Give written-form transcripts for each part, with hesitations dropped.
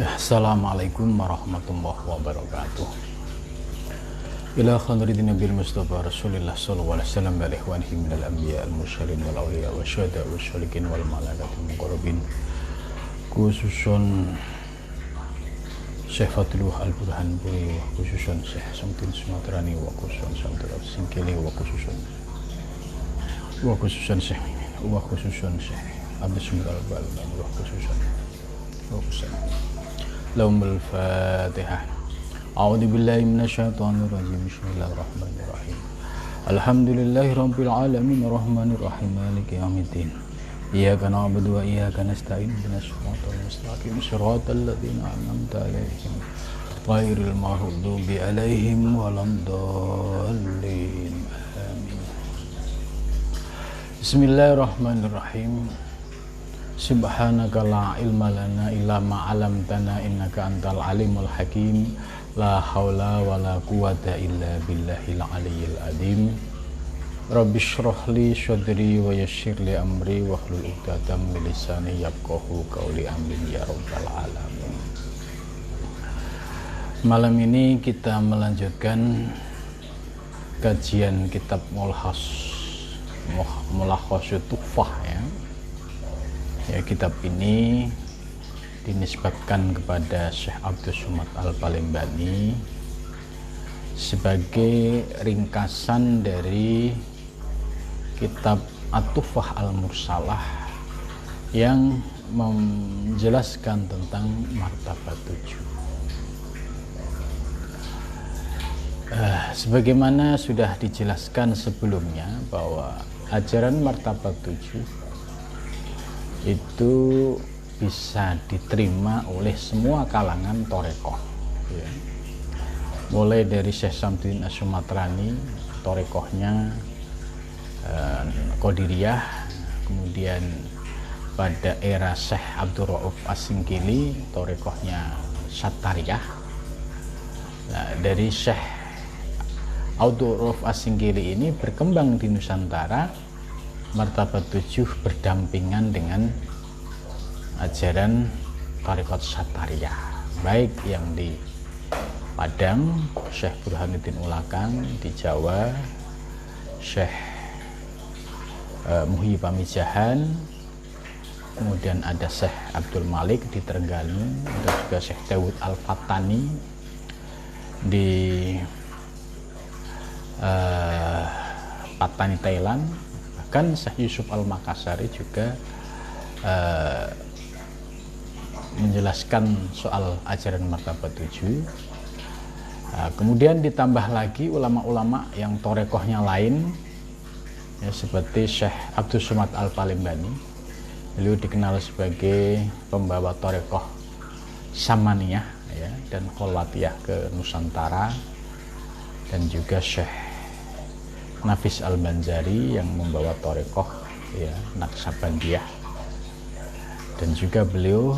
Assalamualaikum warahmatullahi wabarakatuh. Ila khadratin Nabil Mustafa Rasulillah sallallahu alaihi wasallam wa ikhwanihi minal anbiya al mursalin wal awliya wa syuhada wa syalikin wal malaikatul muqarrabin. Khususun Syekh Fatluh Al-Burhan Puri wa khususun Syekh Samtin Sumatrani wa khususun Samtin Singkili wa khususun Syekh Abdus Sumar Al-Balman wa khususun Lahumul Fatihah. A'udzu billahi minasyaitonir rajim. Bismillahirrahmanirrahim. Alhamdulillahi rabbil alamin arrahmanir rahim maliki yaumiddin. Iyyaka na'budu wa iyyaka nasta'in ihdinas siratal mustaqim siratal ladzina an'amta 'alaihim ghairil maghdubi 'alaihim waladdallin. Amin. Bismillahirrahmanirrahim. Subhanaka la ilma lana illa ma 'allamtana innaka antal alimul hakim. La haula wala quwata illa billahil aliyyil azim. Rabbi shrah li sadri wa yassir li amri wa hlul 'uqdatam min lisani yafqahu qawli. Amin ya rabbal alamin. Malam ini kita melanjutkan kajian kitab Mulakhasul Tuhfah ya. Kitab ini dinisbatkan kepada Syekh Abdus Somad Al-Palembani sebagai ringkasan dari kitab At-Tuhfah Al-Mursalah yang menjelaskan tentang martabat 7. Sebagaimana sudah dijelaskan sebelumnya bahwa ajaran martabat 7 itu bisa diterima oleh semua kalangan torekoh ya. Mulai dari Syekh Samtin As-Sumatrani, torekohnya Qadiriyah, kemudian pada era Syekh Abdul Rauf As-Singkili, torekohnya Sattariyah. Nah, dari Syekh Abdul Rauf As-Singkili ini berkembang di Nusantara. Martabat 7 berdampingan dengan ajaran Tarekat Sattariyah, baik yang di Padang Syekh Burhanuddin Ulakang, di Jawa Syekh Muhyi Pamijahan, kemudian ada Syekh Abdul Malik di Trengganu, ada juga Syekh Dawud Al-Fatani di Patani, Thailand. Bahkan Syekh Yusuf Al-Makassari juga menjelaskan soal ajaran martabat 7. Kemudian ditambah lagi ulama-ulama yang torekohnya lain ya, seperti Syekh Abdus Somad Al-Palembani. Beliau dikenal sebagai pembawa torekoh Samaniyah ya, dan Kholwatiyah ke Nusantara, dan juga Syekh Nafis Al-Banjari yang membawa torekoh ya, Naqsabandiyah, dan juga beliau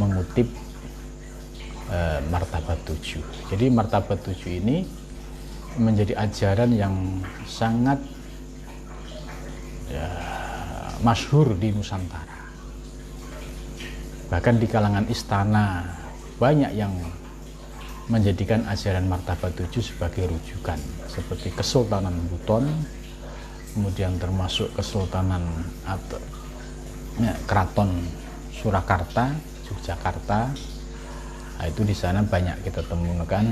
mengutip martabat 7. Jadi martabat 7 ini menjadi ajaran yang sangat ya, masyhur di Nusantara. Bahkan di kalangan istana banyak yang menjadikan ajaran martabat 7 sebagai rujukan, seperti Kesultanan Buton, kemudian termasuk Kesultanan atau ya, Keraton Surakarta, Yogyakarta. Nah, itu di sana banyak kita temukan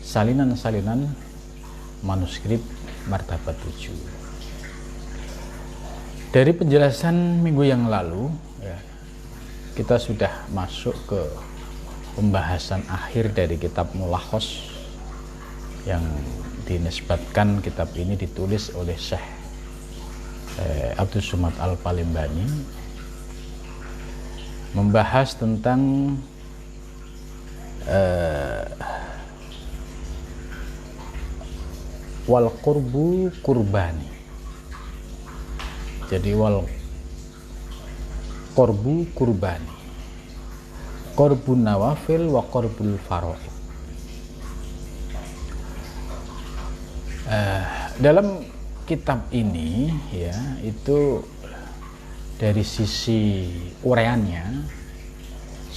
salinan-salinan manuskrip martabat 7. Dari penjelasan minggu yang lalu ya, kita sudah masuk ke pembahasan akhir dari kitab Mulakhos yang dinisbatkan kitab ini ditulis oleh Syekh Abdus Somad Al-Palembani, membahas tentang wal qurbu kurbani. Jadi wal qurbu kurbani, qorbun nawafil wa qorbul faraid. Dalam kitab ini ya, itu dari sisi uraiannya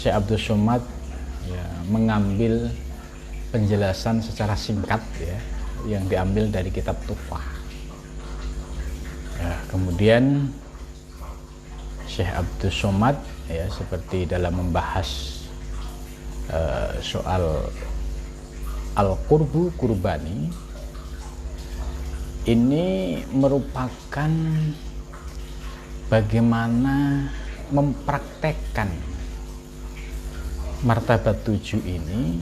Syekh Abdul Somad ya, mengambil penjelasan secara singkat ya, yang diambil dari kitab Tufah. Ya, kemudian Syekh Abdul Somad ya, seperti dalam membahas soal al-qurbu kurbani, ini merupakan bagaimana mempraktekkan martabat 7 ini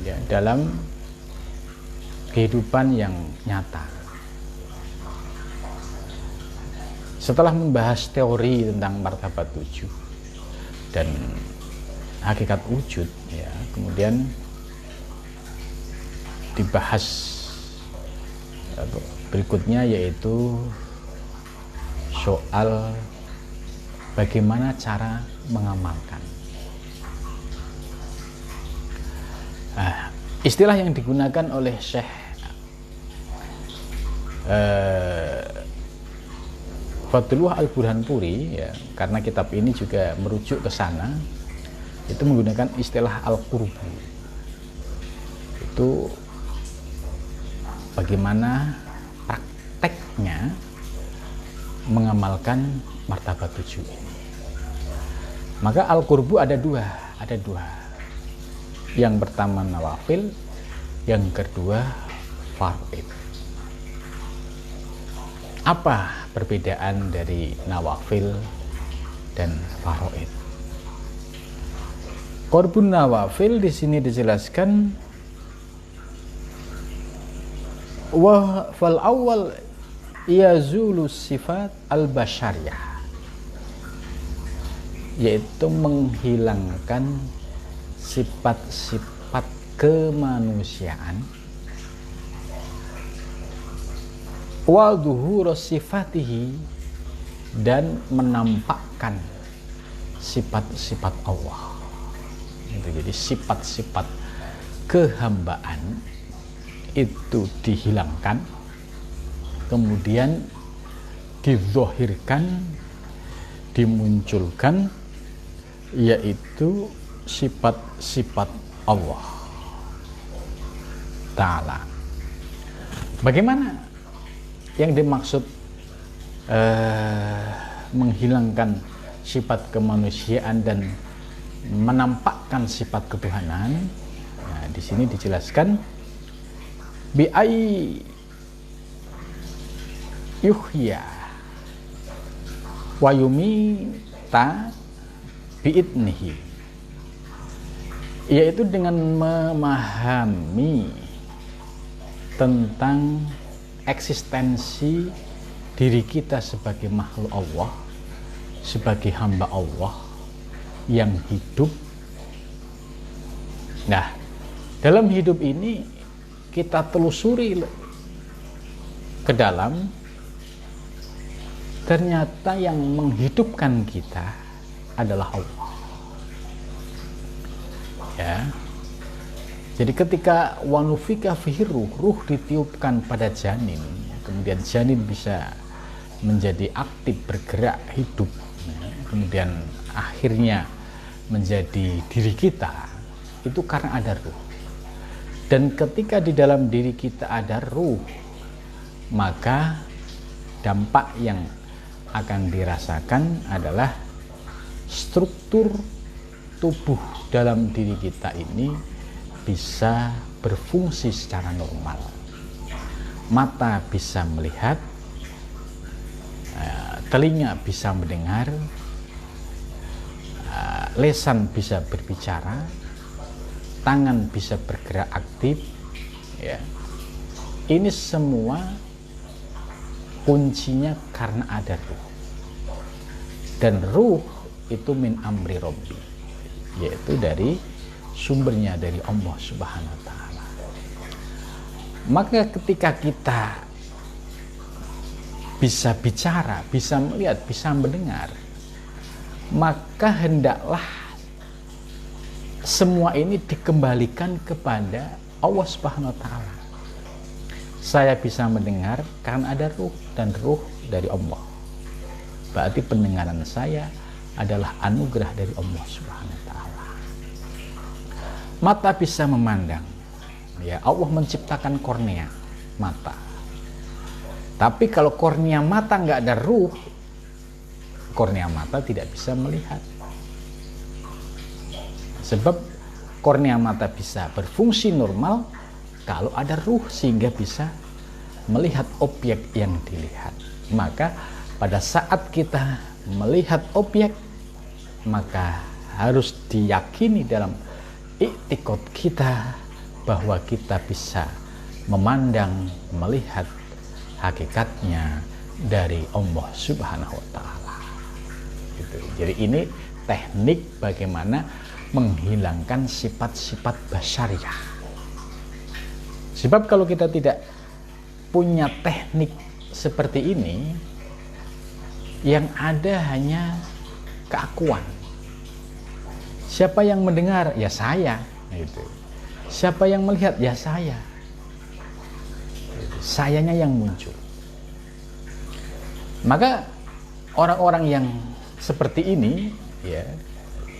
ya, dalam kehidupan yang nyata. Setelah membahas teori tentang martabat 7 dan hakikat wujud ya, kemudian dibahas berikutnya, yaitu soal bagaimana cara mengamalkan. Istilah yang digunakan oleh Syekh Fadlullah Al-Burhanpuri ya, karena kitab ini juga merujuk ke sana, itu menggunakan istilah al-qurbu. Itu bagaimana prakteknya mengamalkan martabat 7 ini. Maka al-qurbu ada dua. Yang pertama nawafil, yang kedua fardhu. Apa perbedaan dari nawafil dan fardhu? Qurbun nawafil di sini dijelaskan wa fal awwal yazulu sifat al-basyariyah, yaitu menghilangkan sifat-sifat kemanusiaan, wa dhuhur sifatihi, dan menampakkan sifat-sifat Allah. Jadi sifat-sifat kehambaan itu dihilangkan, kemudian dizahirkan, dimunculkan, yaitu sifat-sifat Allah Ta'ala. Bagaimana yang dimaksud menghilangkan sifat kemanusiaan dan menampakkan sifat ketuhanan? Nah, di sini dijelaskan bi ai yuhya wa yumita biidnihi, yaitu dengan memahami tentang eksistensi diri kita sebagai makhluk Allah, sebagai hamba Allah yang hidup. Nah, dalam hidup ini kita telusuri ke dalam, ternyata yang menghidupkan kita adalah Allah. Ya. Jadi ketika wanufika fihi ruh ditiupkan pada janin, kemudian janin bisa menjadi aktif, bergerak, hidup, kemudian akhirnya menjadi diri kita, itu karena ada ruh. Dan ketika di dalam diri kita ada ruh, maka dampak yang akan dirasakan adalah struktur tubuh dalam diri kita ini bisa berfungsi secara normal. Mata bisa melihat, telinga bisa mendengar, lesan bisa berbicara, tangan bisa bergerak aktif, ya. Ini semua kuncinya karena ada ruh. Dan ruh itu min amri Rabbi, yaitu dari sumbernya dari Allah Subhanahu wa ta'ala. Maka ketika kita bisa bicara, bisa melihat, bisa mendengar, maka hendaklah semua ini dikembalikan kepada Allah Subhanahu wa ta'ala. Saya bisa mendengar karena ada ruh, dan ruh dari Allah. Berarti pendengaran saya adalah anugerah dari Allah Subhanahu wa taala. Mata bisa memandang. Ya, Allah menciptakan kornea mata. Tapi kalau kornea mata nggak ada ruh, kornea mata tidak bisa melihat. Sebab kornea mata bisa berfungsi normal kalau ada ruh sehingga bisa melihat objek yang dilihat. Maka pada saat kita melihat objek, maka harus diyakini dalam i'tiqad kita bahwa kita bisa memandang, melihat hakikatnya dari Allah Subhanahu wa taala. Gitu. Jadi ini teknik bagaimana menghilangkan sifat-sifat basyariah. Sebab kalau kita tidak punya teknik seperti ini, yang ada hanya keakuan. Siapa yang mendengar? Ya saya. Gitu. Siapa yang melihat? Ya saya. Sayanya yang muncul. Maka orang-orang yang seperti ini, ya,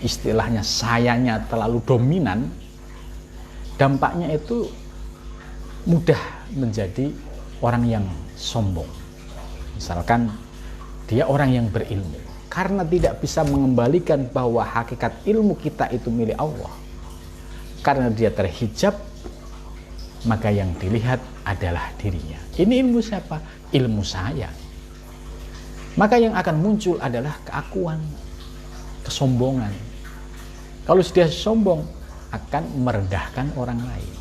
istilahnya sayanya terlalu dominan, dampaknya itu mudah menjadi orang yang sombong. Misalkan dia orang yang berilmu, karena tidak bisa mengembalikan bahwa hakikat ilmu kita itu milik Allah, karena dia terhijab, maka yang dilihat adalah dirinya. Ini ilmu siapa? Ilmu saya. Maka yang akan muncul adalah keakuan, kesombongan. Kalau sudah sombong, akan merendahkan orang lain.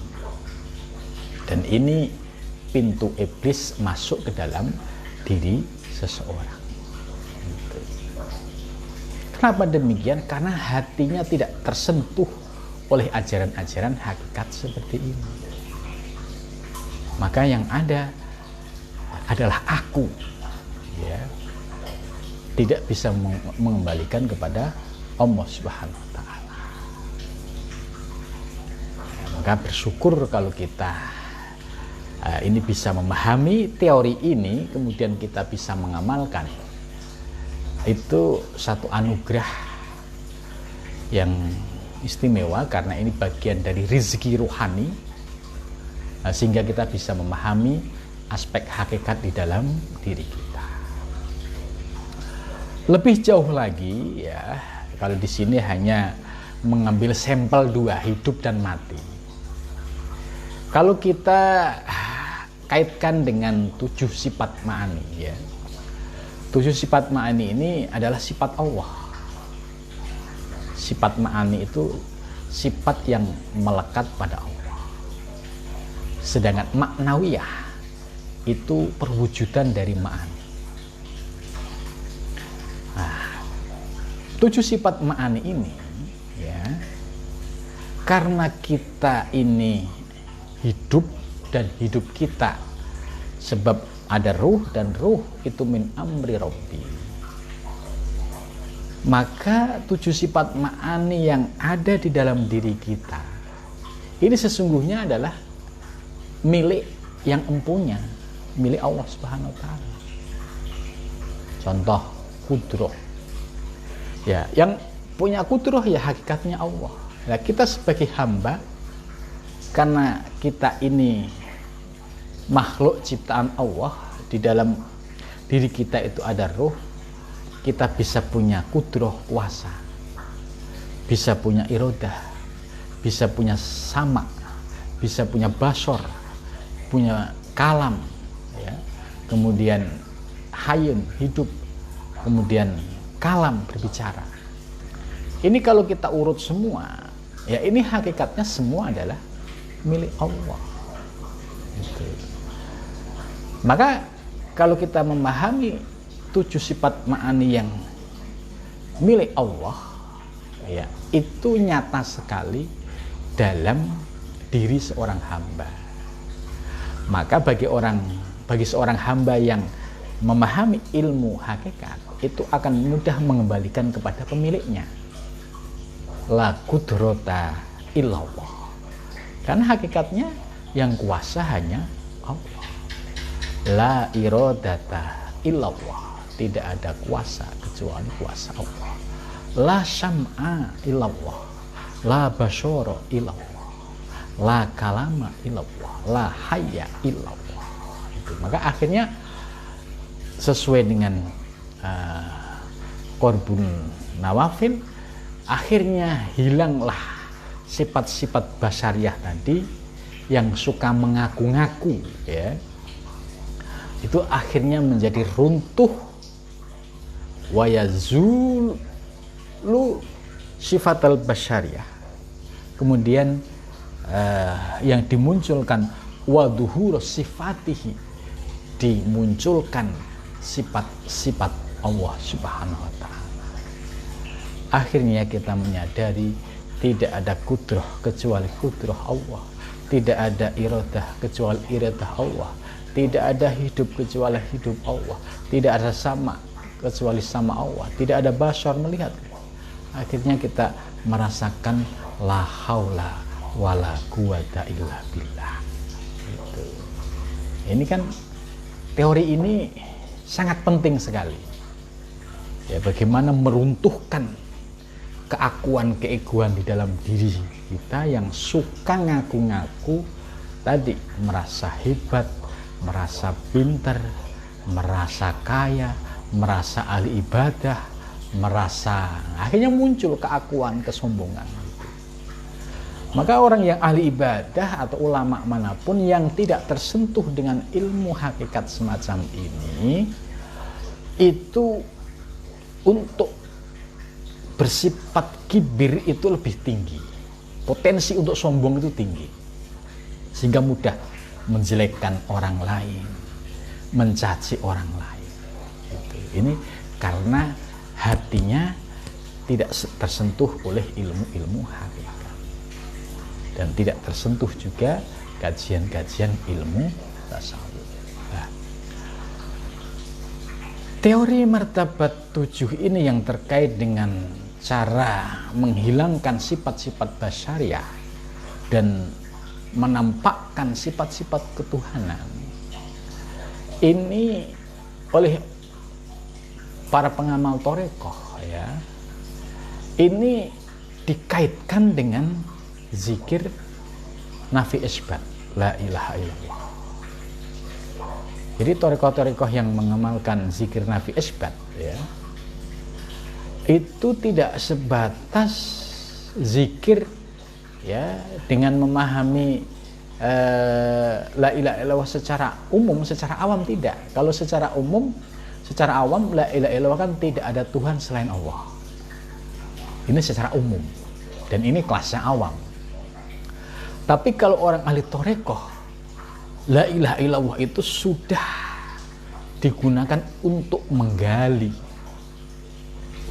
Dan ini pintu iblis masuk ke dalam diri seseorang. Kenapa demikian? Karena hatinya tidak tersentuh oleh ajaran-ajaran hakikat seperti ini. Maka yang ada adalah aku, ya, tidak bisa mengembalikan kepada Allah Subhanahu wa taala. Ya, maka bersyukur kalau kita ini bisa memahami teori ini, kemudian kita bisa mengamalkan. Itu satu anugerah yang istimewa, karena ini bagian dari rezeki rohani, sehingga kita bisa memahami aspek hakikat di dalam diri kita. Lebih jauh lagi, ya, kalau di sini hanya mengambil sampel dua, hidup dan mati. Kalau kita kaitkan dengan 7 sifat ma'ani, ya, 7 sifat ma'ani ini adalah sifat Allah. Sifat ma'ani itu sifat yang melekat pada Allah. Sedangkan maknawiyah itu perwujudan dari ma'ani. Nah, 7 sifat ma'ani ini, ya, karena kita ini hidup, dan hidup kita sebab ada ruh, dan ruh itu min amri Rabbi. Maka 7 sifat ma'ani yang ada di dalam diri kita ini sesungguhnya adalah milik yang empunya, milik Allah Subhanahu wa taala. Contoh kudroh, ya, yang punya kudroh ya hakikatnya Allah. Nah, kita sebagai hamba, karena kita ini makhluk ciptaan Allah, di dalam diri kita itu ada ruh, kita bisa punya kudroh, kuasa, bisa punya irodah, bisa punya sama, bisa punya basor, punya kalam, ya, kemudian hayun, hidup, kemudian kalam, berbicara. Ini kalau kita urut semua, ya, ini hakikatnya semua adalah milik Allah. Gitu. Maka kalau kita memahami 7 sifat ma'ani yang milik Allah, ya, itu nyata sekali dalam diri seorang hamba. Maka bagi seorang hamba yang memahami ilmu hakikat, itu akan mudah mengembalikan kepada pemiliknya. La qudrata illallah. Karena hakikatnya yang kuasa hanya Allah. La irodata illallah. Tidak ada kuasa kecuali kuasa Allah. la syam'a illallah, la basyara illallah, la kalama illallah, la hayya illallah. Itu. Maka akhirnya sesuai dengan Qorbun Nawafil, akhirnya hilanglah sifat-sifat basyariah tadi yang suka mengaku-ngaku, ya. Itu akhirnya menjadi runtuh, wa yazulu sifatal basyariah. Kemudian yang dimunculkan wa dhuhur sifatihi, dimunculkan sifat-sifat Allah Subhanahu wa ta'ala. Akhirnya kita menyadari tidak ada kudrah kecuali kudrah Allah, tidak ada iradah kecuali iradah Allah, tidak ada hidup kecuali hidup Allah, tidak ada sama kecuali sama Allah, tidak ada basyar melihat. Akhirnya kita merasakan la haula wala quwata illa billah. Gitu. Ini kan teori ini sangat penting sekali. Ya, bagaimana meruntuhkan keakuan-keegoan di dalam diri kita yang suka ngaku-ngaku tadi, merasa hebat, merasa pintar, merasa kaya, merasa ahli ibadah, merasa akhirnya muncul keakuan, kesombongan. Maka orang yang ahli ibadah atau ulama manapun yang tidak tersentuh dengan ilmu hakikat semacam ini, itu untuk bersifat kibir itu lebih tinggi. Potensi untuk sombong itu tinggi. Sehingga mudah menjelekkan orang lain, mencaci orang lain. Gitu. Ini karena hatinya tidak tersentuh oleh ilmu-ilmu hakikat. Dan tidak tersentuh juga kajian-kajian ilmu tasawuf. Nah, teori martabat 7 ini yang terkait dengan cara menghilangkan sifat-sifat basyariah dan menampakkan sifat-sifat ketuhanan ini oleh para pengamal thariqah, ya, ini dikaitkan dengan zikir nafi isbat la ilaha illallah. Jadi thariqah-thariqah yang mengamalkan zikir nafi isbat, ya, itu tidak sebatas zikir, ya, dengan memahami la ilaha illallah secara umum, secara awam tidak. Kalau secara umum, secara awam la ilaha illallah kan tidak ada Tuhan selain Allah. Ini secara umum dan ini kelasnya awam. Tapi kalau orang ahli thariqah, la ilaha illallah itu sudah digunakan untuk menggali,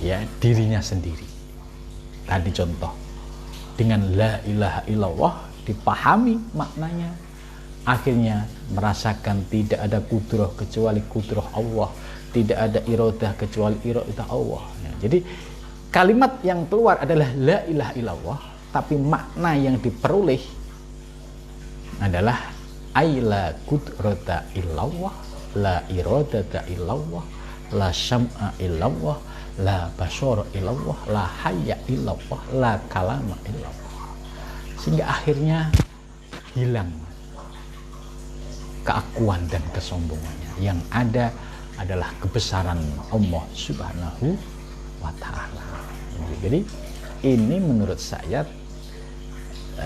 ya, dirinya sendiri. Tadi contoh dengan la ilaha illallah dipahami maknanya, akhirnya merasakan tidak ada kudrah kecuali kudrah Allah, tidak ada iradah kecuali iradah Allah. Ya, jadi kalimat yang keluar adalah la ilaha illallah, tapi makna yang diperoleh adalah ay la qudrata illallah, la iradata illallah, la syam'a illallah, la basyara illallah, la hayya illallah, la kalama illallah. Sehingga akhirnya hilang keakuan dan kesombongannya. Yang ada adalah kebesaran Allah Subhanahu wa ta'ala. Jadi ini menurut saya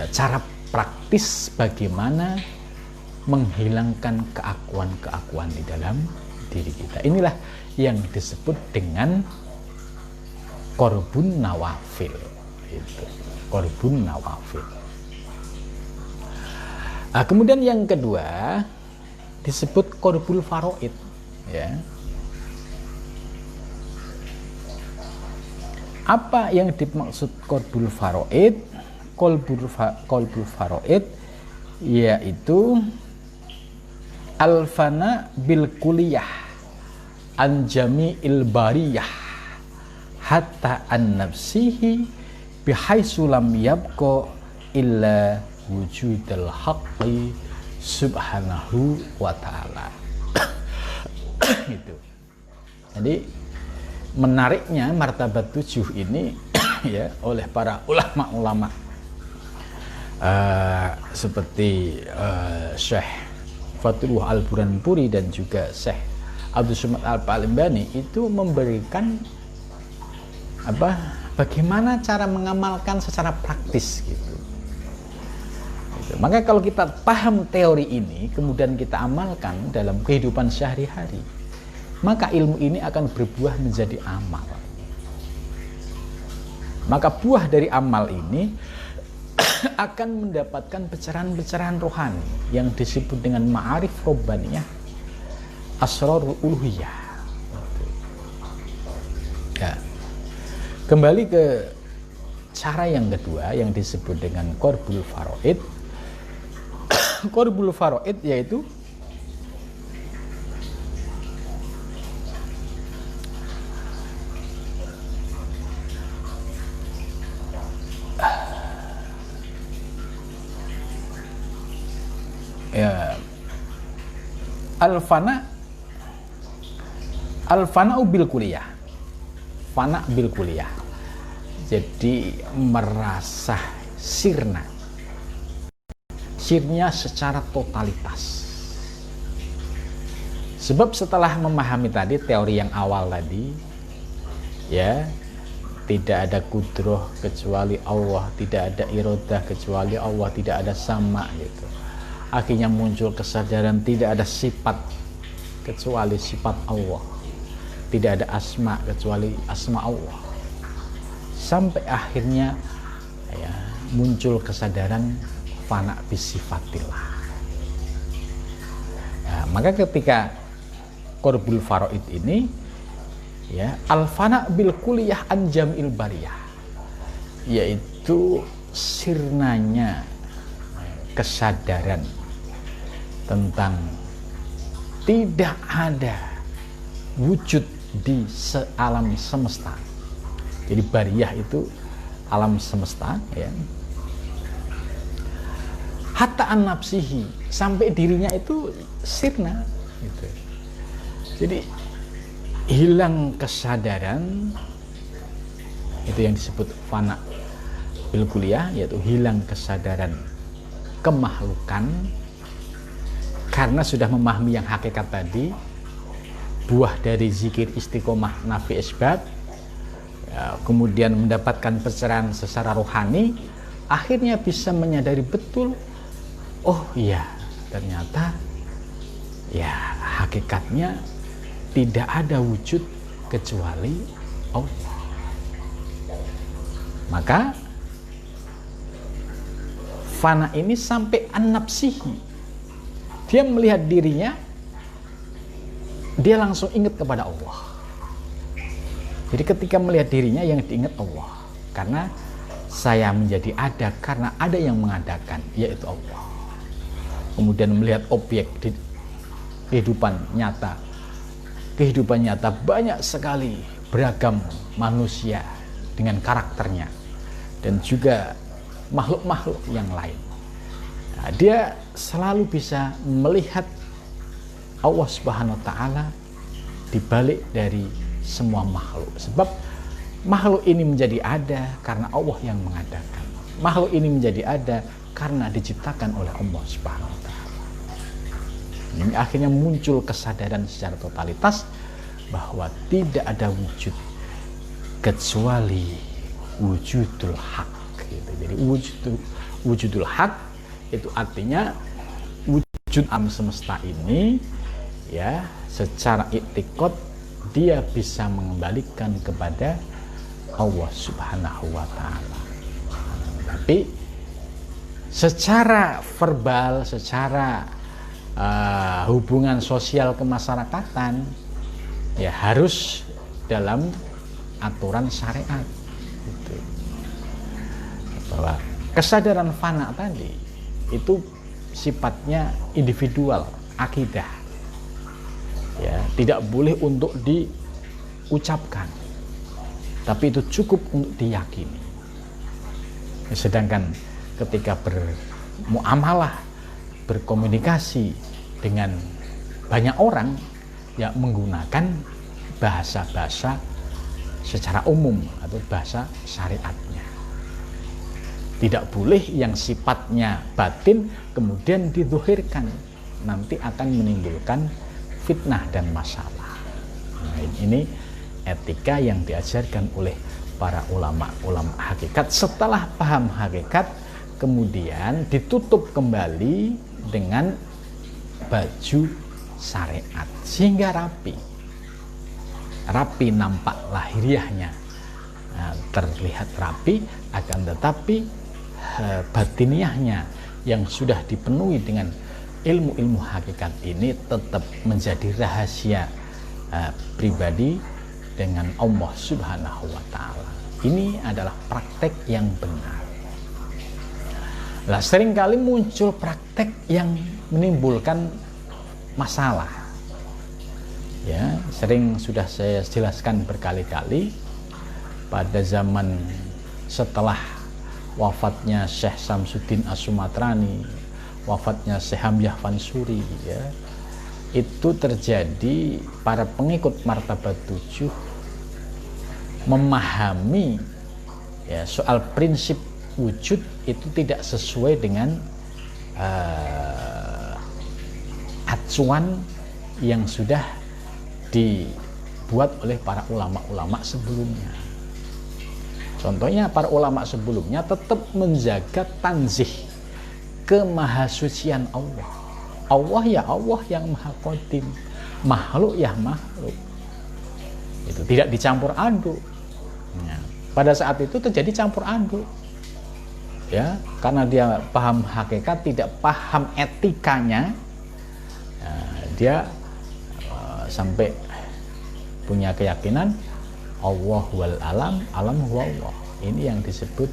cara praktis bagaimana menghilangkan keakuan-keakuan di dalam diri kita. Inilah yang disebut dengan Qorbun Nawafil. Itu Qorbun Nawafil. Nah, kemudian yang kedua disebut Qorbul Faraid, ya. Apa yang dimaksud Qorbul Faraid? Qorbul Faraid yaitu al-fana bil kuliyah an jami'il bariyah hatta an nafsihi bihaitsu lam yabqa illa wujudul haqqi subhanahu wa ta'ala. Gitu. Jadi menariknya martabat 7 ini ya oleh para ulama-ulama seperti Syekh Fatullah Al-Buranpuri dan juga Syekh Abdul Somad Al-Palembani itu memberikan bagaimana cara mengamalkan secara praktis gitu. Maka kalau kita paham teori ini kemudian kita amalkan dalam kehidupan sehari-hari, maka ilmu ini akan berbuah menjadi amal. Maka buah dari amal ini akan mendapatkan pencerahan-pencerahan rohani yang disebut dengan ma'arif robbaniyah, asrarul uluhiyah. Ya. Kembali ke cara yang kedua yang disebut dengan qorbul faraid. Qorbul faraid yaitu al-fana bil kuliah. Fana bil kuliah. Jadi merasa sirna. Sirnya secara totalitas. Sebab setelah memahami tadi teori yang awal tadi, ya, tidak ada kudroh kecuali Allah, tidak ada irodah kecuali Allah, tidak ada sama gitu. Akhirnya muncul kesadaran tidak ada sifat kecuali sifat Allah, tidak ada asma kecuali asma Allah, sampai akhirnya ya, muncul kesadaran fana bisifatillah. Ya, maka ketika qorbul faraid ini ya al-fana bil kulliyah an jam'il bariyah, yaitu sirnanya kesadaran tentang tidak ada wujud di alam semesta. Jadi bariyah itu alam semesta ya. Hatta an nafsihi, sampai dirinya itu sirna gitu. Jadi hilang kesadaran, itu yang disebut fana bil kulliyah, yaitu hilang kesadaran kemakhlukan karena sudah memahami yang hakikat tadi, buah dari zikir istiqomah nafi isbat ya, kemudian mendapatkan pencerahan secara rohani, akhirnya bisa menyadari betul, oh iya ternyata ya hakikatnya tidak ada wujud kecuali Allah. Maka fana ini sampai an-nafsihi, dia melihat dirinya, dia langsung ingat kepada Allah. Jadi ketika melihat dirinya yang diingat Allah, karena saya menjadi ada karena ada yang mengadakan, yaitu Allah. Kemudian melihat objek di kehidupan nyata. Kehidupan nyata banyak sekali beragam manusia dengan karakternya dan juga makhluk-makhluk yang lain. Nah, dia selalu bisa melihat Allah Subhanahu wa Ta'ala di balik dari semua makhluk. Sebab makhluk ini menjadi ada karena Allah yang mengadakan. Makhluk ini menjadi ada karena diciptakan oleh Allah Subhanahu wa Ta'ala. Ini akhirnya muncul kesadaran secara totalitas bahwa tidak ada wujud kecuali wujudul haq gitu. Jadi wujudul haq itu artinya wujud alam semesta ini ya secara i'tiqad dia bisa mengembalikan kepada Allah Subhanahu wa Ta'ala. Tapi secara verbal, secara hubungan sosial kemasyarakatan ya harus dalam aturan syariat gitu. Bahwa kesadaran fana tadi itu sifatnya individual, akidah ya, tidak boleh untuk diucapkan, tapi itu cukup untuk diyakini. Sedangkan ketika bermuamalah, berkomunikasi dengan banyak orang ya menggunakan bahasa-bahasa secara umum atau bahasa syariatnya. Tidak boleh yang sifatnya batin kemudian didzuhirkan, nanti akan menimbulkan fitnah dan masalah. Nah, ini etika yang diajarkan oleh para ulama hakikat. Setelah paham hakikat, kemudian ditutup kembali dengan baju syariat sehingga rapi nampak lahiriahnya, terlihat rapi, akan tetapi batiniahnya yang sudah dipenuhi dengan ilmu-ilmu hakikat ini tetap menjadi rahasia pribadi dengan Allah Subhanahu wa Ta'ala. Ini adalah praktek yang benar. Nah, seringkali muncul praktek yang menimbulkan masalah. Ya, sering sudah saya jelaskan berkali-kali. Pada zaman setelah wafatnya Syekh Samsuddin As-Sumatrani, wafatnya Syekh Hamyah Fansuri, ya, itu terjadi para pengikut martabat 7 memahami ya, soal prinsip wujud itu tidak sesuai dengan acuan yang sudah dibuat oleh para ulama-ulama sebelumnya. Contohnya para ulama sebelumnya tetap menjaga tanzih kemahasucian Allah. Allah ya Allah yang maha qadim, makhluk ya makhluk. Itu tidak dicampur aduk. Nah, pada saat itu terjadi campur aduk. Ya, karena dia paham hakikat, tidak paham etikanya, dia sampai punya keyakinan Allah wal alam, alam huwa Allah. Ini yang disebut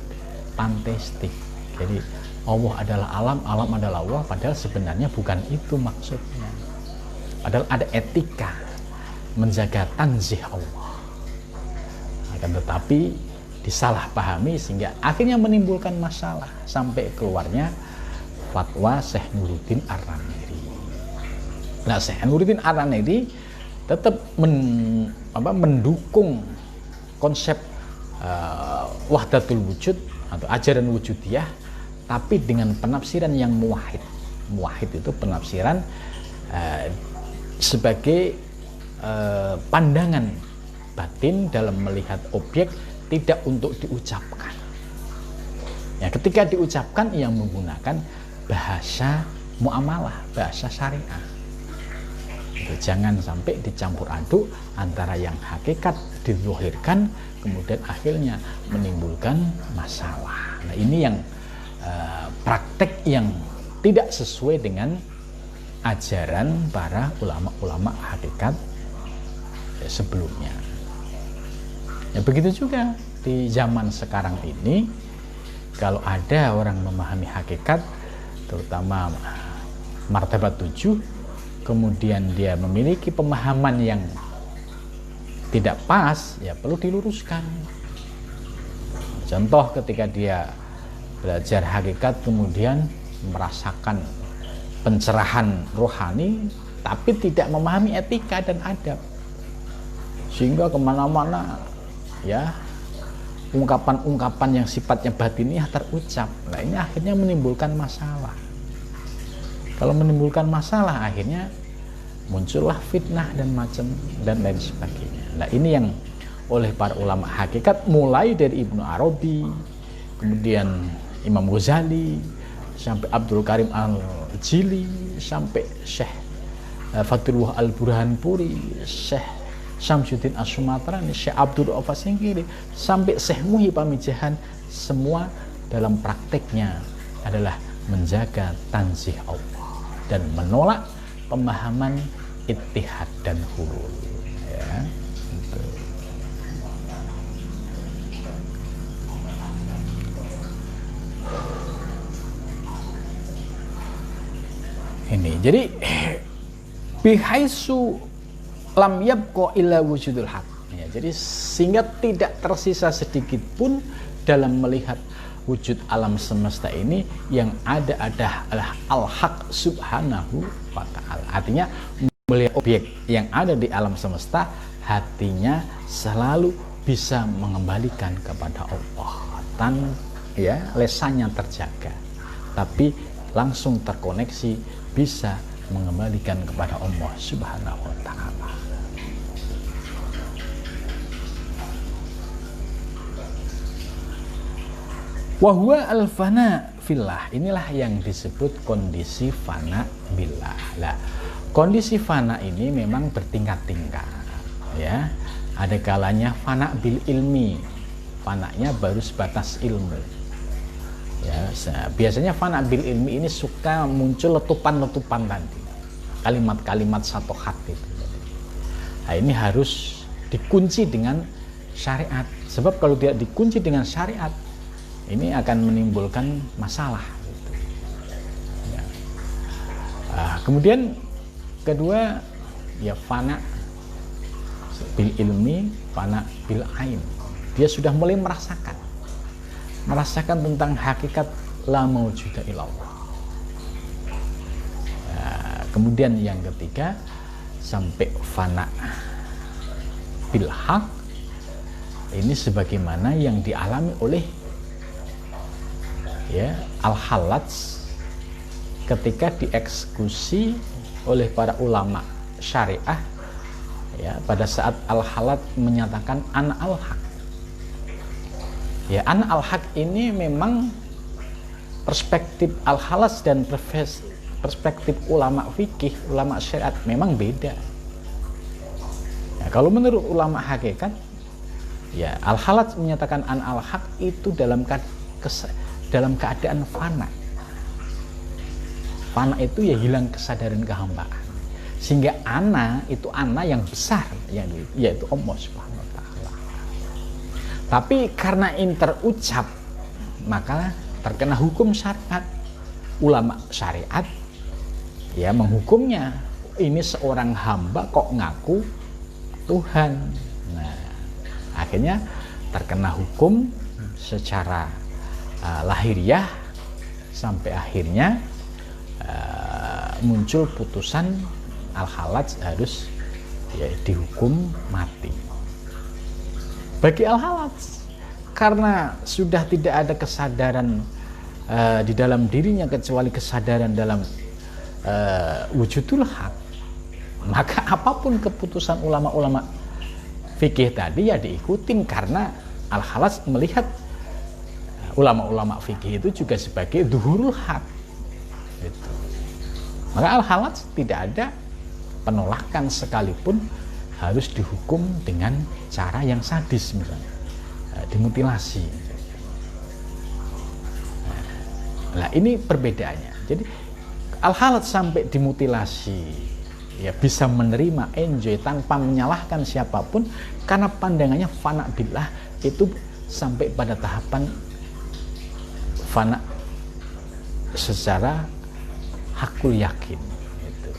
panteistik. Jadi Allah adalah alam, alam adalah Allah, padahal sebenarnya bukan itu maksudnya. Padahal ada etika menjaga tanzih Allah. Akan tetapi disalahpahami sehingga akhirnya menimbulkan masalah sampai keluarnya fatwa Syekh Nuruddin Ar-Ramiri. Nah, Syekh Nuruddin Ar-Ramiri tetap mendukung konsep wahdatul wujud atau ajaran wujudiyah, tapi dengan penafsiran yang muwahhid. Muwahhid itu penafsiran sebagai pandangan batin dalam melihat objek, tidak untuk diucapkan. Ya, ketika diucapkan yang menggunakan bahasa muamalah, bahasa syariah. Itu jangan sampai dicampur aduk antara yang hakikat dizahirkan kemudian akhirnya menimbulkan masalah. Nah, ini yang praktek yang tidak sesuai dengan ajaran para ulama-ulama hakikat sebelumnya. Ya, begitu juga di zaman sekarang ini, kalau ada orang memahami hakikat, terutama martabat 7, kemudian dia memiliki pemahaman yang tidak pas, ya perlu diluruskan. Contoh ketika dia belajar hakikat kemudian merasakan pencerahan rohani, tapi tidak memahami etika dan adab, sehingga kemana-mana ya ungkapan-ungkapan yang sifatnya batiniah terucap. Nah, ini akhirnya menimbulkan masalah. Kalau menimbulkan masalah, akhirnya muncullah fitnah dan macam dan lain sebagainya. Nah, ini yang oleh para ulama hakikat, mulai dari Ibnu Arabi, kemudian Imam Ghazali, sampai Abdul Karim Al-Jili, sampai Syekh Fathullah Al-Burhanpuri, Syekh Samsuddin As-Sumatrani, Syekh Abdul Rauf Singkiri, sampai Syekh Muhi Pamijahan, semua dalam prakteknya adalah menjaga tanzih Allah dan menolak pemahaman ittihad dan hulul. Ya, gitu. Ini jadi bihaisu lam yabqa illa wujudul haq. Ya, jadi sehingga tidak tersisa sedikit pun dalam melihat wujud alam semesta ini, yang ada adalah al-haq subhanahu wa ta'ala. Artinya melihat objek yang ada di alam semesta, hatinya selalu bisa mengembalikan kepada Allah, lesannya terjaga, tapi langsung terkoneksi bisa mengembalikan kepada Allah Subhanahu wa Ta'ala. Wahwa al-fana fillah, inilah yang disebut kondisi fana billah. Nah, kondisi fana ini memang bertingkat-tingkat, ya. Ada kalanya fana bil ilmi, fananya baru sebatas ilmu. Ya, biasanya fana bil ilmi ini suka muncul letupan-letupan tadi, kalimat-kalimat satu hati itu. Nah, ini harus dikunci dengan syariat, sebab kalau tidak dikunci dengan syariat, ini akan menimbulkan masalah. Ya. Kemudian kedua, ya fana bil ilmi, fana bil ain. Dia sudah mulai merasakan tentang hakikat la maujuda illallah. Ya, kemudian yang ketiga, sampai fana bil haq. Ini sebagaimana yang dialami oleh al-Hallaj ketika dieksekusi oleh para ulama syariah, ya, pada saat al-Hallaj menyatakan ana al-haq. Ya, ana al-haq ini memang perspektif al-Hallaj dan perspektif ulama fikih, ulama syariat memang beda. Ya, kalau menurut ulama hakikat, ya, al-Hallaj menyatakan ana al-haq itu dalam keadaan fana. Fana itu ya hilang kesadaran kehambaan. Sehingga ana itu ana yang besar, yaitu Allah Subhanahu wa Ta'ala. Tapi karena ini terucap, maka terkena hukum syariat. Ulama syariat ya menghukumnya, ini seorang hamba kok ngaku Tuhan. Nah, akhirnya terkena hukum secara lahiriah, sampai akhirnya muncul putusan al-Hallaj harus dihukum mati. Bagi al-Hallaj, karena sudah tidak ada kesadaran di dalam dirinya kecuali kesadaran dalam wujudul haq, maka apapun keputusan ulama-ulama fikih tadi ya diikutin, karena al-Hallaj melihat ulama-ulama fikih itu juga sebagai dhuhurul haq. Gitu. Maka al-Hallaj tidak ada penolakan sekalipun harus dihukum dengan cara yang sadis, misalnya dimutilasi. Nah, ini perbedaannya. Jadi al-Hallaj sampai dimutilasi, ya bisa menerima, enjoy tanpa menyalahkan siapapun, karena pandangannya fana billah itu sampai pada tahapan fana secara hakul yakin gitu.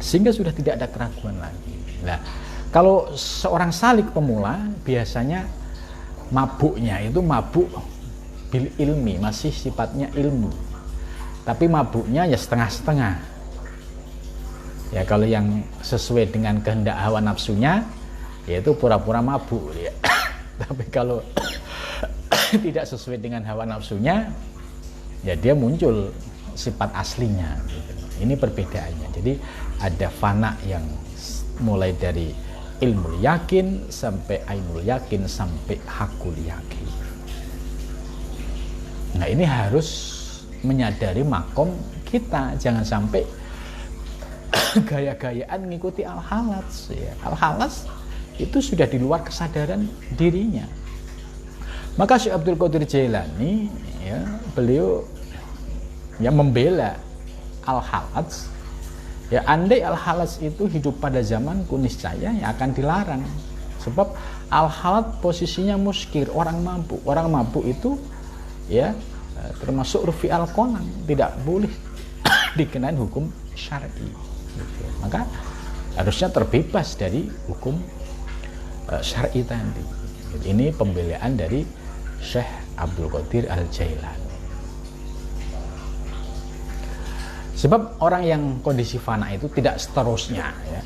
Sehingga sudah tidak ada keraguan lagi. Nah, kalau seorang salik pemula biasanya mabuknya itu mabuk bil ilmi, masih sifatnya ilmu, tapi mabuknya ya setengah-setengah. Ya, kalau yang sesuai dengan kehendak hawa nafsunya, yaitu pura-pura mabuk ya. Tapi kalau tidak sesuai dengan hawa nafsunya, ya dia muncul sifat aslinya gitu. Ini perbedaannya. Jadi ada fana yang mulai dari ilmu yakin sampai ainul yakin sampai hakul yakin. Nah, ini harus menyadari makom kita, jangan sampai gaya-gayaan mengikuti al-Hallaj ya. Al-Hallaj itu sudah di luar kesadaran dirinya. Maka Syekh Abdul Qadir Jailani ya, beliau ya membela al-Hallaj. Ya, andai al-Hallaj itu hidup pada zamanku, niscaya ya akan dilarang. Sebab al-Hallaj posisinya muskir, orang mampu. Orang mampu itu ya termasuk rufi al-qonam, tidak boleh dikenain hukum syar'i. Maka harusnya terbebas dari hukum syar'i tadi. Ini pembelaan dari Syekh Abdul Qadir Al-Jailani. Sebab orang yang kondisi fana itu tidak seterusnya ya,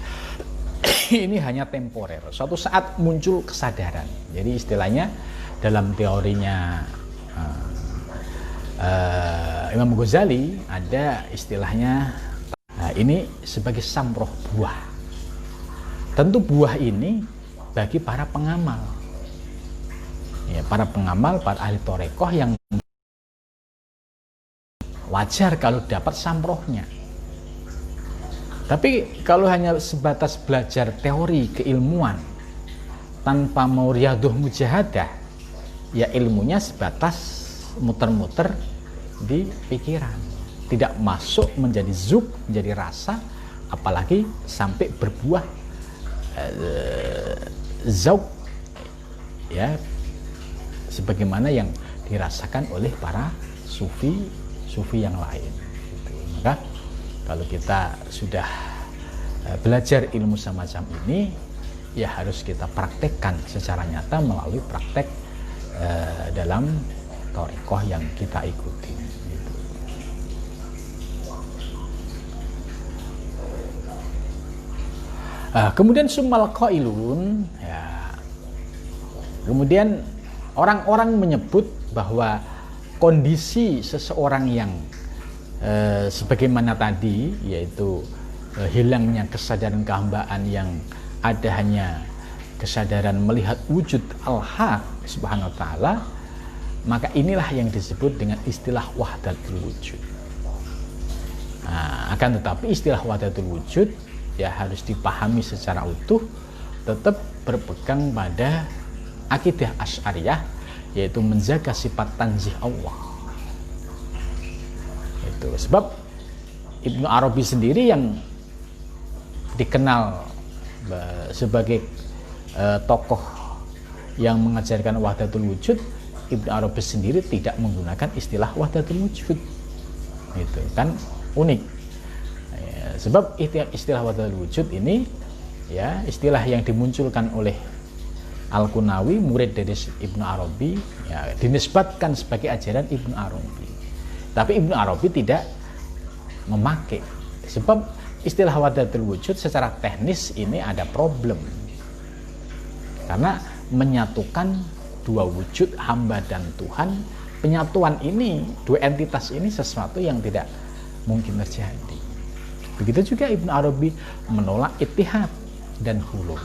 ini hanya temporer. Suatu saat muncul kesadaran. Jadi istilahnya dalam teorinya Imam Ghazali ada istilahnya ini sebagai samroh buah. Tentu buah ini bagi para pengamal, ya, para pengamal, para ahli torekoh yang wajar kalau dapat samrohnya. Tapi kalau hanya sebatas belajar teori keilmuan tanpa mau riyadhah mujahadah, ya ilmunya sebatas muter-muter di pikiran, tidak masuk menjadi zuk, menjadi rasa, apalagi sampai berbuah zauk, ya, sebagaimana yang dirasakan oleh para sufi yang lain. Gitu. Maka kalau kita sudah belajar ilmu semacam ini, ya harus kita praktekkan secara nyata melalui praktek dalam thariqah yang kita ikuti. Gitu. Kemudian summal qailun, ya, kemudian orang-orang menyebut bahwa kondisi seseorang yang sebagaimana tadi, yaitu hilangnya kesadaran kehambaan yang ada hanya kesadaran melihat wujud al-haq subhanahu wa ta'ala, maka inilah yang disebut dengan istilah wahdatul wujud. Akan tetapi istilah wahdatul wujud ya harus dipahami secara utuh, tetap berpegang pada akidah Asy'ariyah, yaitu menjaga sifat tanzih Allah. Itu sebab Ibnu Arabi sendiri yang dikenal sebagai tokoh yang mengajarkan wahdatul wujud, Ibnu Arabi sendiri tidak menggunakan istilah wahdatul wujud. Itu kan unik. Sebab istilah wahdatul wujud ini, ya, istilah yang dimunculkan oleh Al-Qunawi, murid dari Ibnu Arabi, ya, dinisbatkan sebagai ajaran Ibnu Arabi. Tapi Ibnu Arabi tidak memakai, sebab istilah wahdatul wujud secara teknis ini ada problem, karena menyatukan dua wujud, hamba dan Tuhan. Penyatuan ini, dua entitas ini sesuatu yang tidak mungkin terjadi. Begitu juga Ibnu Arabi menolak ittihad dan hulul.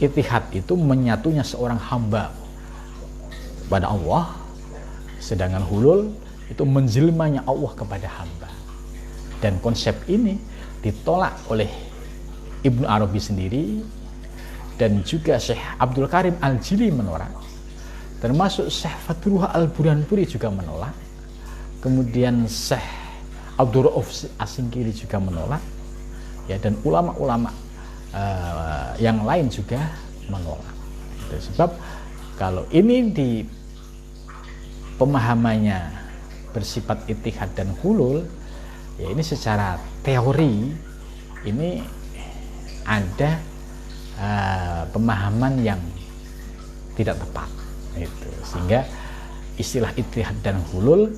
Ittihad itu menyatunya seorang hamba pada Allah, sedangkan hulul itu menjelmanya Allah kepada hamba. Dan konsep ini ditolak oleh Ibnu Arabi sendiri, dan juga Syekh Abdul Karim Al-Jili menolak, termasuk Syekh Fathrullah Al-Burhanpuri juga menolak, kemudian Syekh Abdul Rauf Asingkiri juga menolak, ya, dan ulama-ulama yang lain juga menolak. Sebab kalau ini di pemahamannya bersifat ittihad dan hulul, ya ini secara teori ini ada pemahaman yang tidak tepat, itu sehingga istilah ittihad dan hulul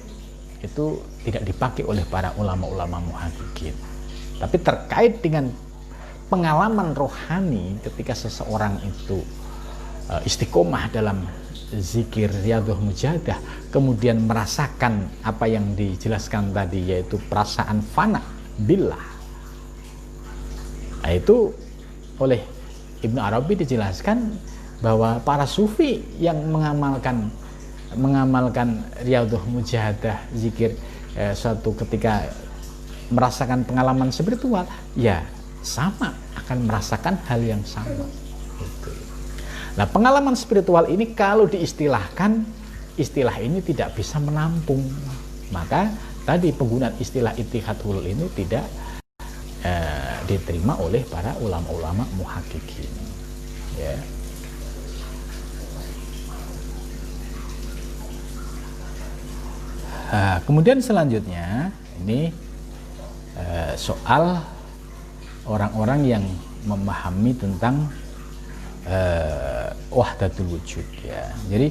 itu tidak dipakai oleh para ulama-ulama muhaqqiqin. Tapi terkait dengan pengalaman rohani ketika seseorang itu istiqomah dalam zikir riyadhah mujahadah, kemudian merasakan apa yang dijelaskan tadi, yaitu perasaan fana billah. Nah, itu oleh Ibnu Arabi dijelaskan bahwa para sufi yang mengamalkan riyadhah mujahadah, zikir, suatu ketika merasakan pengalaman spiritual, ya sama akan merasakan hal yang sama. Gitu. Nah, pengalaman spiritual ini kalau diistilahkan, istilah ini tidak bisa menampung. Maka tadi penggunaan istilah ittihad hulul ini tidak diterima oleh para ulama-ulama muhaqqiqin. Ya. Kemudian selanjutnya ini soal orang-orang yang memahami tentang wahdatul wujud, ya. Jadi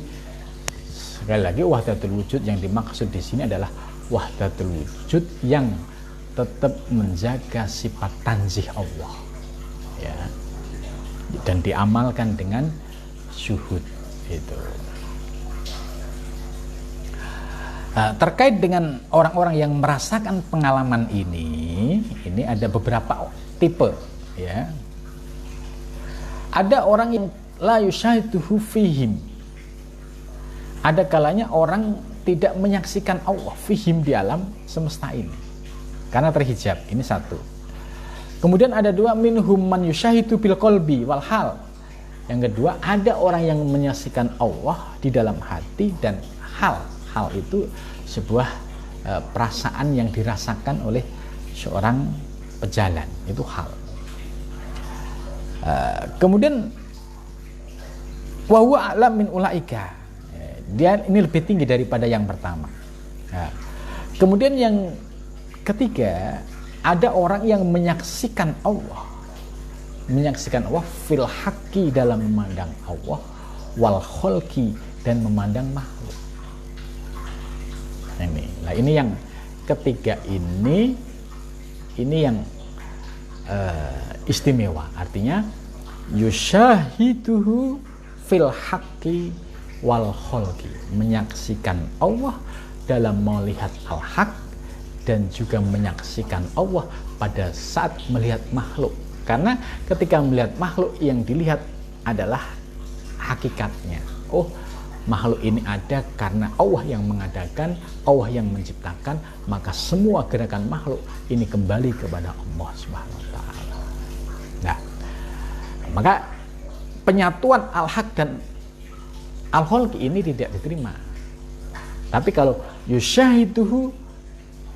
sekali lagi wahdatul wujud yang dimaksud di sini adalah wahdatul wujud yang tetap menjaga sifat tanzih Allah, ya. dan diamalkan dengan syuhud itu. Terkait dengan orang-orang yang merasakan pengalaman ini ada beberapa tipe, ya. Ada orang yang la yushahiduhu fihim. Ada kalanya orang tidak menyaksikan Allah fihim di alam semesta ini karena terhijab. Ini satu. Kemudian ada dua, minhum man yushahidu bil qalbi wal hal. Yang kedua, ada orang yang menyaksikan Allah di dalam hati dan hal. Hal itu sebuah perasaan yang dirasakan oleh seorang pejalan, itu hal. Kemudian wa huwa a'lam min ulaika. Dia ini lebih tinggi daripada yang pertama. Kemudian yang ketiga, ada orang yang menyaksikan Allah fil haqqi, dalam memandang Allah, wal khalqi, dan memandang makhluk. Nah, ini yang ketiga, ini yang istimewa. Artinya yushahiduhu fil haqqi wal khalqi, menyaksikan Allah dalam melihat al-haq dan juga menyaksikan Allah pada saat melihat makhluk. Karena ketika melihat makhluk, yang dilihat adalah hakikatnya. Oh, makhluk ini ada karena Allah yang mengadakan, Allah yang menciptakan, maka semua gerakan makhluk ini kembali kepada Allah Subhanahu wa taala. Nah, maka penyatuan al-haq dan al-khalqi ini tidak diterima. Tapi kalau yushahiduhu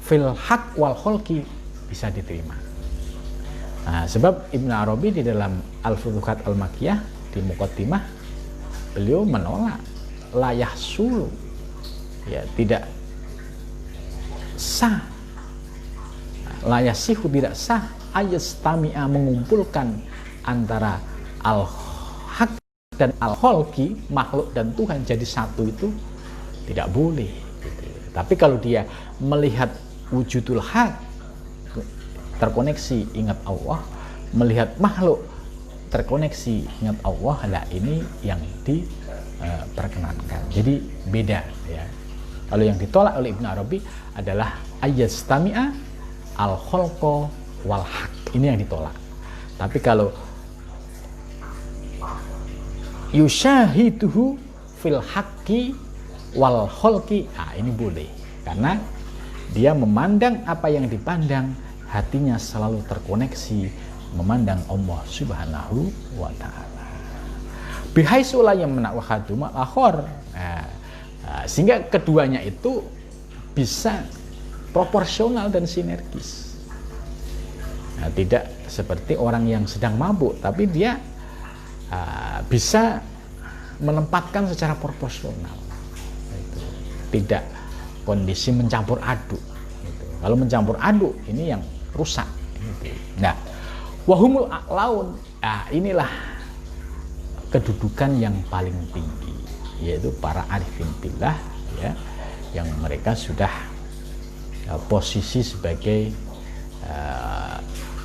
fil haq wal khalqi bisa diterima. Nah, sebab Ibnu Arabi di dalam Al-Futuhat Al-Makkiyah di Muqaddimah, beliau menolak la yahsulu, ya, tidak sah, la yasihu, tidak sah ayastami'a, mengumpulkan antara al-haq dan al-khalqi, makhluk dan Tuhan jadi satu, itu tidak boleh gitu. Tapi kalau dia melihat wujudul haq, terkoneksi ingat Allah, melihat makhluk terkoneksi ingat Allah, lah ini yang diperkenankan. Jadi beda, ya. Kalau yang ditolak oleh Ibnu Arabi adalah ayastami'a al-khalqa wal haq, ini yang ditolak. Tapi kalau yushahiduhu fil haqqi wal khalqi, ini boleh, karena dia memandang apa yang dipandang, hatinya selalu terkoneksi memandang Allah Subhanahu wa taala. Bihaitsu la yamna'u haduma akhor. Sehingga keduanya itu bisa proporsional dan sinergis. Nah, tidak seperti orang yang sedang mabuk, tapi dia bisa menempatkan secara proporsional. Tidak kondisi mencampur aduk. Kalau mencampur aduk, ini yang rusak. Nah, wahumul a'laun, inilah kedudukan yang paling tinggi, yaitu para arifin billah, ya, yang mereka sudah posisi sebagai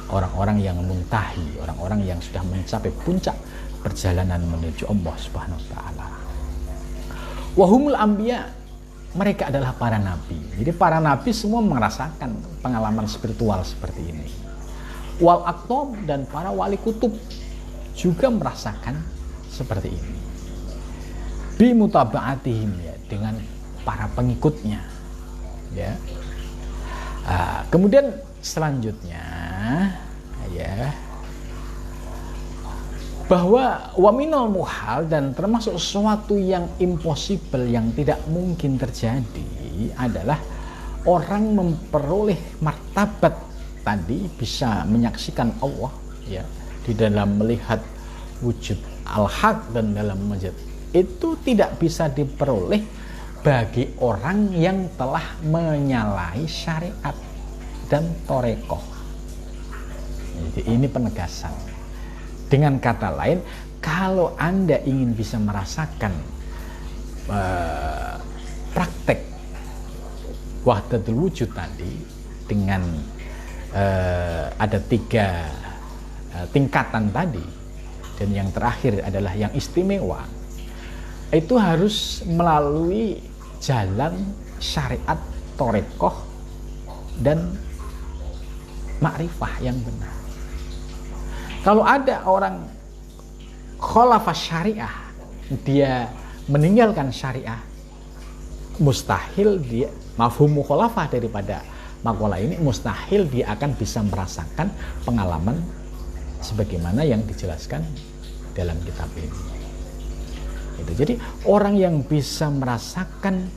orang-orang yang muntahi, orang-orang yang sudah mencapai puncak perjalanan menuju Allah Subhanahu wa taala. Wahumul anbiya, mereka adalah para nabi. Jadi para nabi semua merasakan pengalaman spiritual seperti ini. Wal aqtab, dan para wali kutub juga merasakan seperti ini. Bi mutaba'atihim, ya, dengan para pengikutnya, ya. Kemudian selanjutnya, ya, bahwa waminal muhal, dan termasuk sesuatu yang impossible, yang tidak mungkin terjadi, adalah orang memperoleh martabat tadi, bisa menyaksikan Allah, ya, di dalam melihat wujud al-haq dan dalam melihat itu tidak bisa diperoleh bagi orang yang telah menyalahi syariat dan torekoh. Jadi ini penegasan. Dengan kata lain, kalau Anda ingin bisa merasakan praktek wahdatul wujud tadi dengan ada 3 tingkatan tadi, dan yang terakhir adalah yang istimewa, itu harus melalui jalan syariat torekoh dan makrifah yang benar. Kalau ada orang khalafah syariah, dia meninggalkan syariah, mustahil dia, mafhum mukhalafah daripada makalah ini, mustahil dia akan bisa merasakan pengalaman sebagaimana yang dijelaskan dalam kitab ini. Jadi orang yang bisa merasakan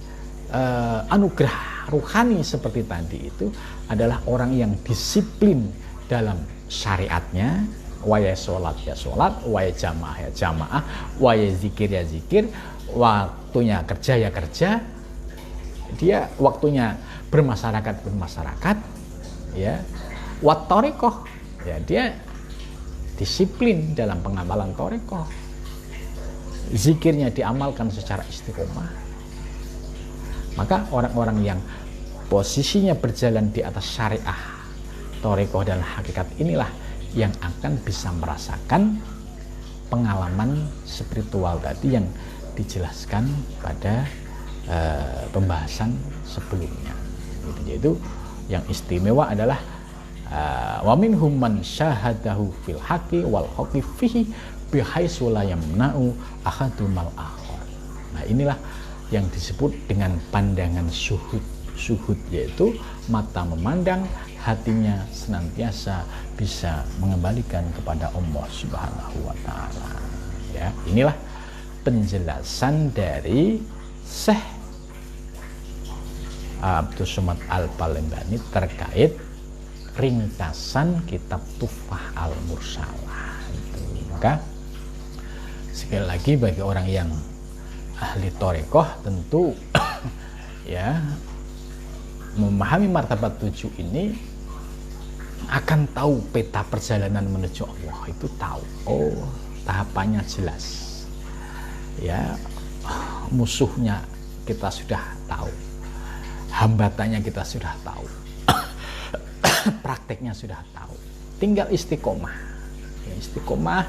anugerah ruhani seperti tadi itu adalah orang yang disiplin dalam syariatnya. Waya sholat ya sholat, waya jamaah ya jamaah, waya zikir ya zikir, waktunya kerja ya kerja, dia waktunya bermasyarakat ya, wat torekoh ya, dia disiplin dalam pengamalan torekoh, zikirnya diamalkan secara istiqomah. Maka orang-orang yang posisinya berjalan di atas syariah torekoh dan hakikat inilah yang akan bisa merasakan pengalaman spiritual tadi yang dijelaskan pada pembahasan sebelumnya. Yaitu yang istimewa adalah wa minhum man syahadahu fil haqqi wal haqqi fihi bihaitsu la yamna'u ahadumal akhar. Nah, inilah yang disebut dengan pandangan syuhud. Syuhud yaitu mata memandang, hatinya senantiasa bisa mengembalikan kepada Allah Subhanahu wa taala. Ya, inilah penjelasan dari Syekh Abdus Somad Al-Palembani terkait ringkasan kitab Tuhfah Al-Mursalah. Maka sekali lagi bagi orang yang ahli torekoh tentu ya memahami martabat 7 ini akan tahu peta perjalanan menuju Allah itu tahu. Oh, tahapannya jelas. Ya, musuhnya kita sudah tahu. Hambatannya kita sudah tahu. Prakteknya sudah tahu. Tinggal istiqomah. Ya, istiqomah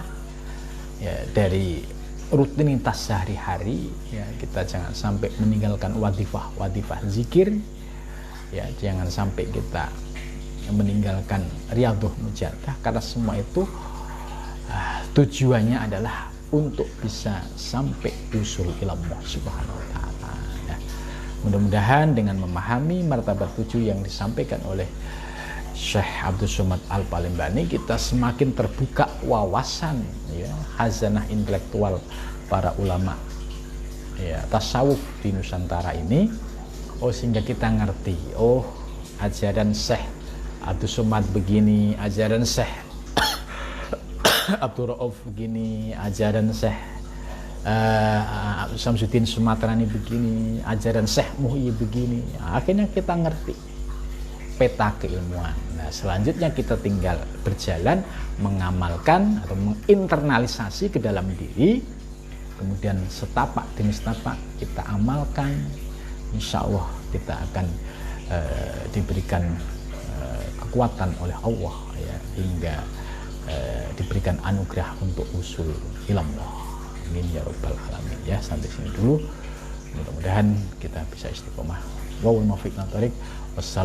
ya dari rutinitas sehari-hari ya, kita jangan sampai meninggalkan wadifah zikir. Ya, jangan sampai kita meninggalkan riyadhah mujadah, karena semua itu tujuannya adalah untuk bisa sampai usul ilallah subhanahu wa ta'ala. Ya. Mudah-mudahan dengan memahami martabat 7 yang disampaikan oleh Syekh Abdus Somad Al-Palembani, kita semakin terbuka wawasan ya, khazanah intelektual para ulama ya, tasawuf di Nusantara ini. Sehingga kita ngerti, ajaran Syekh Abdus Somad begini, ajaran Syekh Abdul Rauf begini, ajaran Syekh Samsuddin Sumatrani begini, ajaran Syekh Muhyi begini. Akhirnya kita ngerti peta keilmuan. Nah, selanjutnya kita tinggal berjalan mengamalkan atau menginternalisasi ke dalam diri, kemudian setapak demi setapak kita amalkan. Insya Allah kita akan diberikan kekuatan oleh Allah ya, hingga diberikan anugerah untuk usul ilallah. Amin ya rabbal alamin. Ya, sampai sini dulu. Mudah-mudahan kita bisa istiqomah. Wa wal muwaffiq.